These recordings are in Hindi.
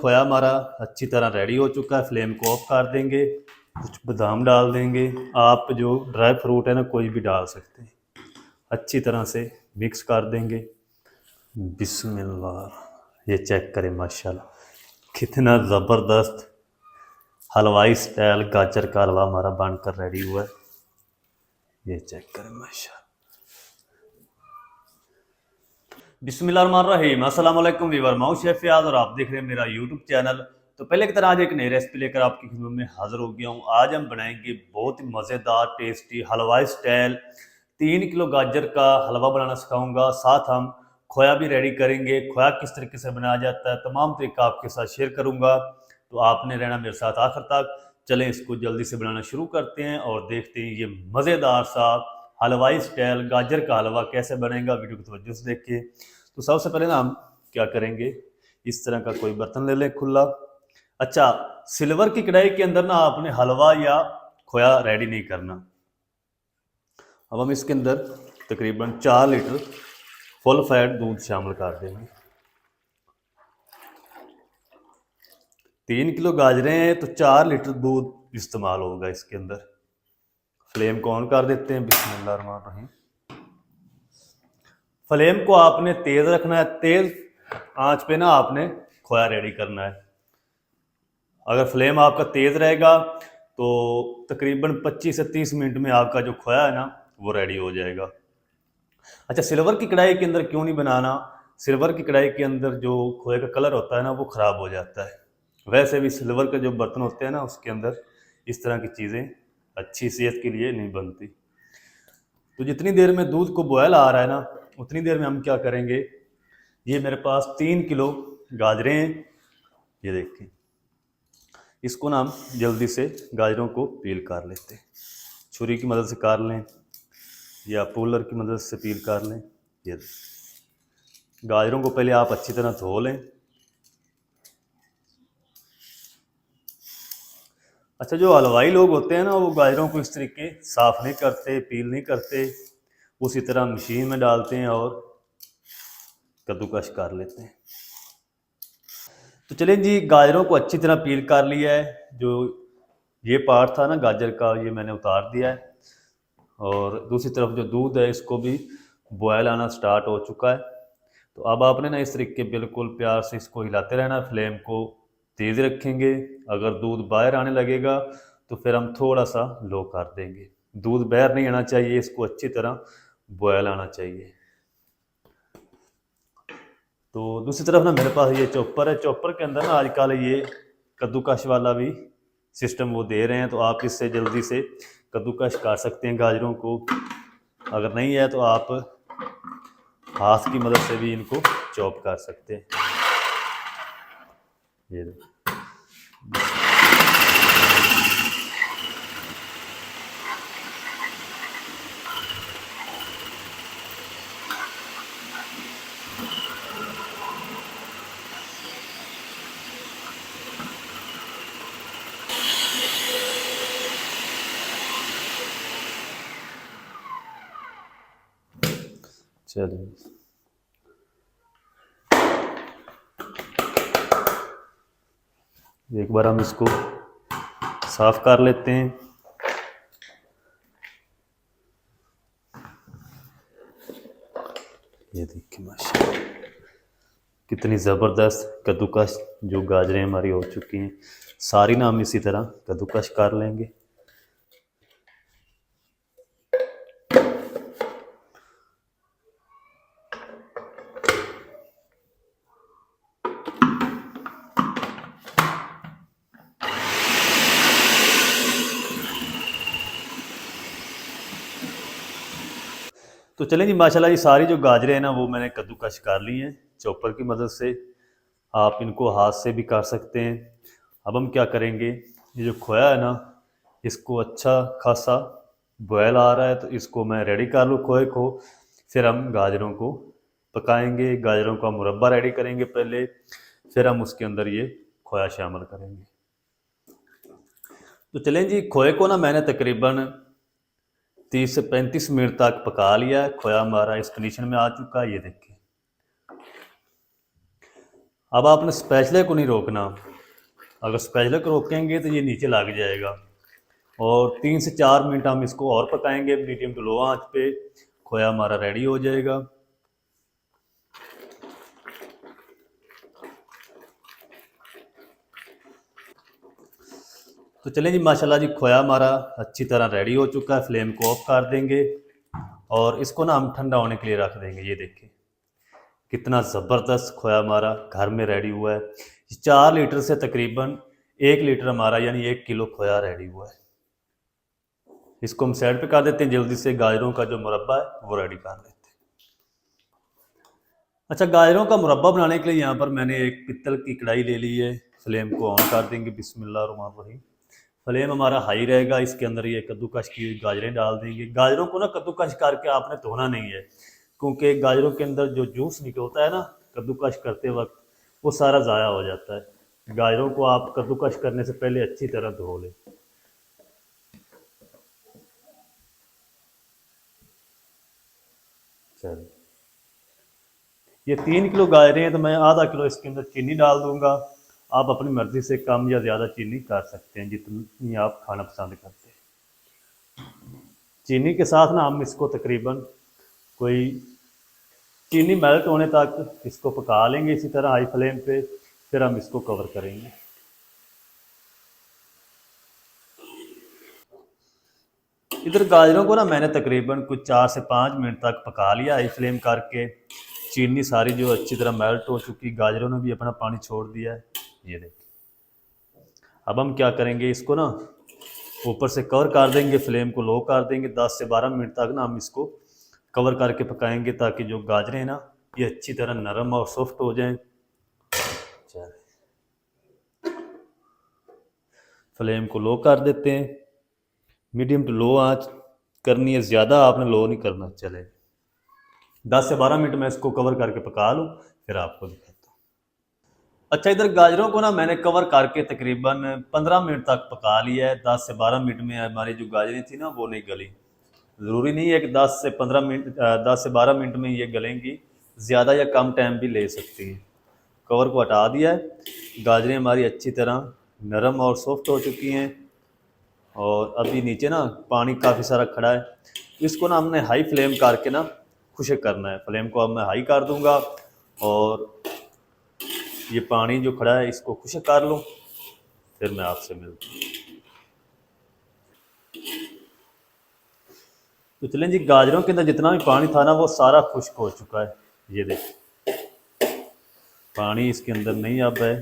खोया हमारा अच्छी तरह रेडी हो चुका है। फ्लेम को ऑफ कर देंगे, कुछ बादाम डाल देंगे। आप जो ड्राई फ्रूट है ना कोई भी डाल सकते हैं। अच्छी तरह से मिक्स कर देंगे। बिस्मिल्लाह, ये चेक करें माशाल्लाह कितना ज़बरदस्त हलवाई स्टाइल गाजर का हलवा हमारा बनकर रेडी हुआ है। ये चेक करें माशाल्लाह। बिस्मिल्लाहिर्रहमानिर्रहीम। अस्सलाम वालेकुम वीवर, मैं हूं शेफ याद और आप देख रहे हैं मेरा यूट्यूब चैनल। तो पहले की तरह आज एक नई रेसिपी लेकर आपकी खिदमत में हाजिर हो गया हूं। आज हम बनाएंगे बहुत ही मज़ेदार टेस्टी हलवाई स्टाइल 3 किलो गाजर का हलवा बनाना सिखाऊंगा। साथ हम खोया भी रेडी करेंगे। खोया किस तरीके से बनाया जाता है तमाम तरीका आपके साथ शेयर करूंगा, तो आपने रहना मेरे साथ आखिर तक। चलें इसको जल्दी से बनाना शुरू करते हैं और देखते हैं ये मज़ेदार सा हलवाई स्टाइल गाजर का हलवा कैसे बनेगा। वीडियो को तवज्जो से देखिए। तो सबसे पहले ना हम क्या करेंगे, इस तरह का कोई बर्तन ले लें खुला। अच्छा, सिल्वर की कढ़ाई के अंदर ना आपने हलवा या खोया रेडी नहीं करना। अब हम इसके अंदर तकरीबन 4 लीटर फुल फैट दूध शामिल कर देंगे। 3 किलो गाजरें हैं तो 4 लीटर दूध इस्तेमाल होगा इसके अंदर। फ्लेम को ऑन कर देते हैं। बिस्मिल्लाहिर्रहमानिर्रहीम। फ्लेम को आपने तेज रखना है, तेज आंच पे ना आपने खोया रेडी करना है। अगर फ्लेम आपका तेज रहेगा तो तकरीबन 25 से 30 मिनट में आपका जो खोया है ना वो रेडी हो जाएगा। अच्छा, सिल्वर की कढ़ाई के अंदर क्यों नहीं बनाना? सिल्वर की कढ़ाई के अंदर जो खोए का कलर होता है ना वो ख़राब हो जाता है। वैसे भी सिल्वर के जो बर्तन होते हैं ना उसके अंदर इस तरह की चीज़ें अच्छी सेहत के लिए नहीं बनती। तो जितनी देर में दूध को बॉयल आ रहा है ना उतनी देर में हम क्या करेंगे, ये मेरे पास 3 किलो गाजरें हैं, ये देखें। इसको ना हम जल्दी से गाजरों को पील कर लेते हैं। छुरी की मदद से काट लें या पुलर की मदद से पील कर लें। ये गाजरों को पहले आप अच्छी तरह धो लें। अच्छा, जो हलवाई लोग होते हैं ना वो गाजरों को इस तरीके साफ़ नहीं करते, पील नहीं करते, उसी तरह मशीन में डालते हैं और कद्दूकश कर लेते हैं। तो चलिए जी, गाजरों को अच्छी तरह पील कर लिया है। जो ये पार्ट था ना गाजर का ये मैंने उतार दिया है। और दूसरी तरफ जो दूध है इसको भी बॉयल आना स्टार्ट हो चुका है। तो अब आपने ना इस तरीके बिल्कुल प्यार से इसको हिलाते रहना। फ्लेम को तेज़ रखेंगे। अगर दूध बाहर आने लगेगा तो फिर हम थोड़ा सा लो कर देंगे। दूध बाहर नहीं आना चाहिए, इसको अच्छी तरह बॉयल आना चाहिए। तो दूसरी तरफ ना मेरे पास ये चॉपर है। चॉपर के अंदर ना आजकल ये कद्दूकश वाला भी सिस्टम वो दे रहे हैं, तो आप इससे जल्दी से कद्दूकश कर सकते हैं गाजरों को। अगर नहीं है तो आप हाथ की मदद से भी इनको चॉप कर सकते हैं। ये चलिए, एक बार हम इसको साफ कर लेते हैं। ये देखिए माशाल्लाह कितनी ज़बरदस्त कद्दूकश जो गाजरें हमारी हो चुकी हैं। सारी ना हम इसी तरह कद्दूकश कर लेंगे। तो चलें जी, माशाल्लाह ये सारी जो गाजरें हैं ना वो मैंने कद्दूकश कर ली हैं चॉपर की मदद से। आप इनको हाथ से भी कर सकते हैं। अब हम क्या करेंगे, ये जो खोया है ना इसको अच्छा खासा बॉयल आ रहा है तो इसको मैं रेडी कर लूँ खोए को। फिर हम गाजरों को पकाएंगे। गाजरों का मुरब्बा रेडी करेंगे पहले, फिर हम उसके अंदर ये खोया शामिल करेंगे। तो चलें जी, खोए को ना मैंने तकरीबन 30 से 35 मिनट तक पका लिया है। खोया हमारा इस कंडीशन में आ चुका है, ये देखिए। अब आपने स्पैचुले को नहीं रोकना, अगर स्पैचुले को रोकेंगे तो ये नीचे लग जाएगा। और 3 से 4 मिनट हम इसको और पकाएंगे मीडियम टू लो आंच पे। खोया हमारा रेडी हो जाएगा। तो चलें जी, माशाल्लाह जी खोया हमारा अच्छी तरह रेडी हो चुका है। फ्लेम को ऑफ कर देंगे और इसको ना हम ठंडा होने के लिए रख देंगे। ये देखिए कितना ज़बरदस्त खोया हमारा घर में रेडी हुआ है। 4 लीटर से तकरीबन 1 लीटर हमारा यानी 1 किलो खोया रेडी हुआ है। इसको हम साइड पे कर देते हैं, जल्दी से गाजरों का जो मुरब्बा है वो रेडी कर लेते हैं। अच्छा, गाजरों का मुरब्बा बनाने के लिए यहाँ पर मैंने एक पित्तल की कढ़ाई ले ली है। फ्लेम को ऑन कर देंगे, बिस्मिल्लाहिर्रहमानिर्रहीम। फ्लेम हमारा हाई रहेगा। इसके अंदर ये कद्दूकश की हुई गाजरें डाल देंगे। गाजरों को ना कद्दूकश करके आपने धोना नहीं है, क्योंकि गाजरों के अंदर जो जूस निकलता है ना कद्दूकश करते वक्त, वो सारा ज़ाया हो जाता है। गाजरों को आप कद्दूकश करने से पहले अच्छी तरह धो लें। चलिए, ये 3 किलो गाजरें हैं तो मैं आधा किलो इसके अंदर चीनी डाल दूंगा। आप अपनी मर्ज़ी से कम या ज़्यादा चीनी कर सकते हैं, जितनी आप खाना पसंद करते हैं। चीनी के साथ ना हम इसको तकरीबन कोई चीनी मेल्ट होने तक इसको पका लेंगे इसी तरह हाई फ्लेम पे। फिर हम इसको कवर करेंगे। इधर गाजरों को ना मैंने तकरीबन कुछ 4 से 5 मिनट तक पका लिया हाई फ्लेम करके। चीनी सारी जो अच्छी तरह मेल्ट हो चुकी, गाजरों ने भी अपना पानी छोड़ दिया है। ये देखिए, अब हम क्या करेंगे, इसको ना ऊपर से कवर कर देंगे, फ्लेम को लो कर देंगे। 10 से 12 मिनट तक ना हम इसको कवर करके पकाएंगे, ताकि जो गाजरें हैं ना ये अच्छी तरह नरम और सॉफ्ट हो जाएं। फ्लेम को लो कर देते हैं। मीडियम टू लो आंच करनी है, ज़्यादा आपने लो नहीं करना। चले 10 से 12 मिनट मैं इसको कवर करके पका लूँ, फिर आपको दिखाता हूँ। अच्छा, इधर गाजरों को ना मैंने कवर करके तकरीबन 15 मिनट तक पका लिया है। 10 से 12 मिनट में हमारी जो गाजरें थी ना वो नहीं गली। ज़रूरी नहीं है कि 10 से 12 मिनट में ये गलेंगी, ज़्यादा या कम टाइम भी ले सकती हैं। कवर को हटा दिया है। गाजरें हमारी अच्छी तरह नरम और सॉफ्ट हो चुकी हैं। और अभी नीचे ना पानी काफ़ी सारा खड़ा है। इसको ना हमने हाई फ्लेम करके ना खुश्क करना है। फ्लेम को अब मैं हाई कर दूंगा और ये पानी जो खड़ा है इसको खुश्क कर लूँ, फिर मैं आपसे मिलता हूँ। तो चलें जी, गाजरों के अंदर जितना भी पानी था ना वो सारा खुश्क हो चुका है। ये देखिए, पानी इसके अंदर नहीं अब है।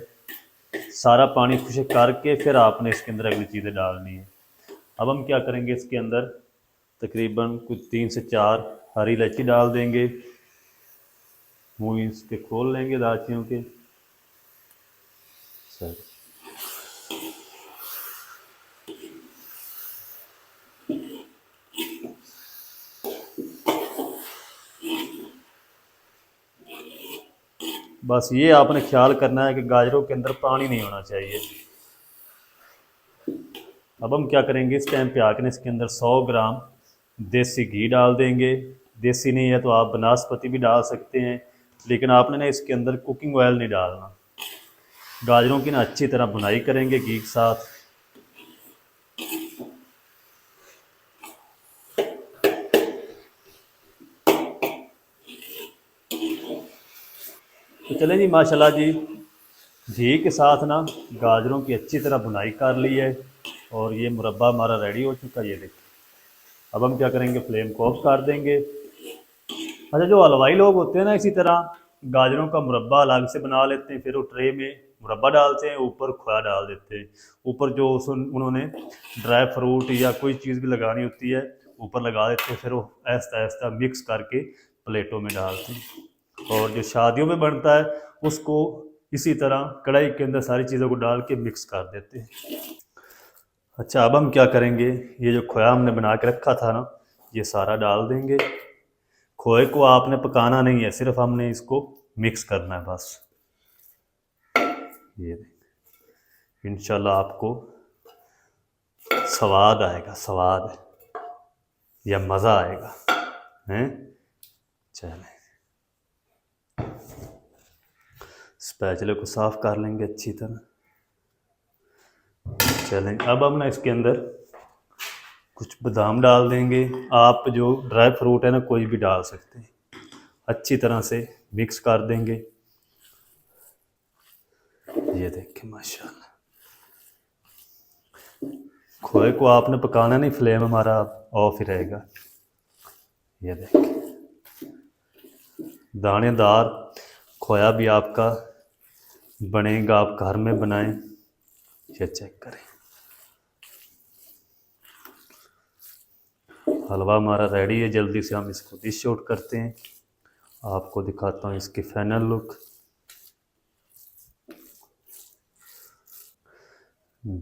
सारा पानी खुश्क करके फिर आपने इसके अंदर अगली चीज़ें डालनी है। अब हम क्या करेंगे, इसके अंदर तकरीबन कुछ 3 से 4 हरी इलायची डाल देंगे। मुँह इसके खोल लेंगे इलायचियों के। सर, बस ये आपने ख्याल करना है कि गाजरों के अंदर पानी नहीं होना चाहिए। अब हम क्या करेंगे, इस टाइम पे आके इसके अंदर 100 ग्राम देसी घी डाल देंगे। देसी नहीं है तो आप बनास्पति भी डाल सकते हैं, लेकिन आपने ना इसके अंदर कुकिंग ऑयल नहीं डालना। गाजरों की ना अच्छी तरह भुनाई करेंगे घी के साथ। तो चलें जी, माशाल्लाह जी घी के साथ ना गाजरों की अच्छी तरह भुनाई कर ली है और ये मुरब्बा हमारा रेडी हो चुका है। ये देखिए, अब हम क्या करेंगे, फ्लेम को ऑफ कर देंगे। अच्छा, जो हलवाई लोग होते हैं ना इसी तरह गाजरों का मुरब्बा अलग से बना लेते हैं, फिर वो ट्रे में मुरब्बा डालते हैं, ऊपर खोया डाल देते हैं। ऊपर जो उन्होंने ड्राई फ्रूट या कोई चीज़ भी लगानी होती है ऊपर लगा देते हैं, फिर वो ऐसा ऐसा मिक्स करके प्लेटों में डालते हैं। और जो शादियों में बनता है उसको इसी तरह कढ़ाई के अंदर सारी चीज़ों को डाल के मिक्स कर देते हैं। अच्छा, अब हम क्या करेंगे, ये जो खोया हमने बना के रखा था ना ये सारा डाल देंगे। खोए को आपने पकाना नहीं है, सिर्फ हमने इसको मिक्स करना है बस। ये इंशाल्लाह आपको स्वाद आएगा, स्वाद या मज़ा आएगा। हैं, चलें, स्पैचुले को साफ कर लेंगे अच्छी तरह। चलें, अब हम ना इसके अंदर कुछ बादाम डाल देंगे। आप जो ड्राई फ्रूट है ना कोई भी डाल सकते हैं। अच्छी तरह से मिक्स कर देंगे। ये देखें माशाल्लाह, खोए को आपने पकाना नहीं, फ्लेम हमारा ऑफ ही रहेगा। ये देखें दानेदार खोया भी आपका बनेगा, आप घर में बनाएं। ये चेक करें, हलवा हमारा रेडी है। जल्दी से हम इसको डिश आउट करते हैं। आपको दिखाता हूँ इसकी फाइनल लुक।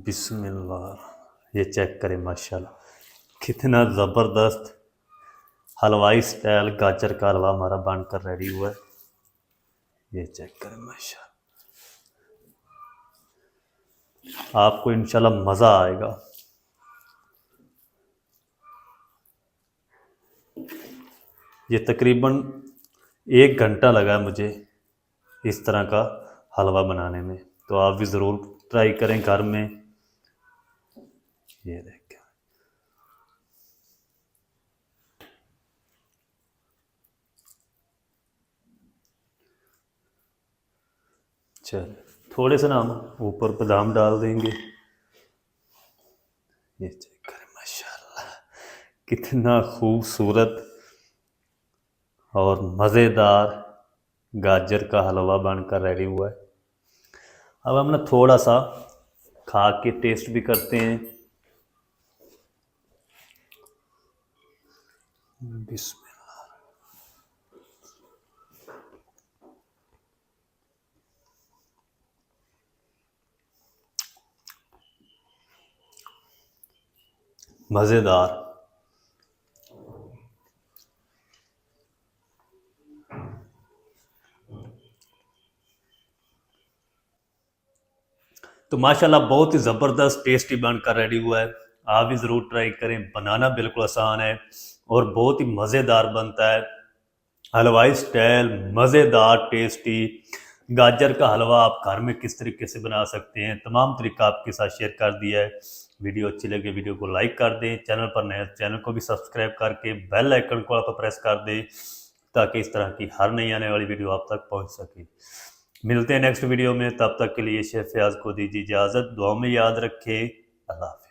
बिस्मिल्लाह, ये चेक करें माशाल्लाह कितना ज़बरदस्त हलवाई स्टाइल गाजर का हलवा हमारा बनकर रेडी हुआ है। ये चेक करें माशाल्लाह, आपको इंशाल्लाह मज़ा आएगा। ये तकरीबन 1 घंटा लगा मुझे इस तरह का हलवा बनाने में, तो आप भी ज़रूर ट्राई करें घर में। ये देखें, चल थोड़े से ना हम ऊपर बादाम डाल देंगे। ये चेक करें माशाल्लाह कितना खूबसूरत और मज़ेदार गाजर का हलवा बनकर रेडी हुआ है। अब हम ना थोड़ा सा खा के टेस्ट भी करते हैं। बिस्मिल्लाह, मज़ेदार। तो माशाल्लाह बहुत ही ज़बरदस्त टेस्टी बनकर रेडी हुआ है। आप भी ज़रूर ट्राई करें। बनाना बिल्कुल आसान है और बहुत ही मज़ेदार बनता है। हलवाई स्टाइल मज़ेदार टेस्टी गाजर का हलवा आप घर में किस तरीके से बना सकते हैं, तमाम तरीका आपके साथ शेयर कर दिया है। वीडियो अच्छी लगे वीडियो को लाइक कर दें, चैनल पर नए चैनल को भी सब्सक्राइब करके बेल आइकन को आप प्रेस कर दें ताकि इस तरह की हर नई आने वाली वीडियो आप तक पहुंच सके। मिलते हैं नेक्स्ट वीडियो में, तब तक के लिए शेफ फयाज को दीजिए इजाज़त। दुआ में याद रखें। अल्लाह।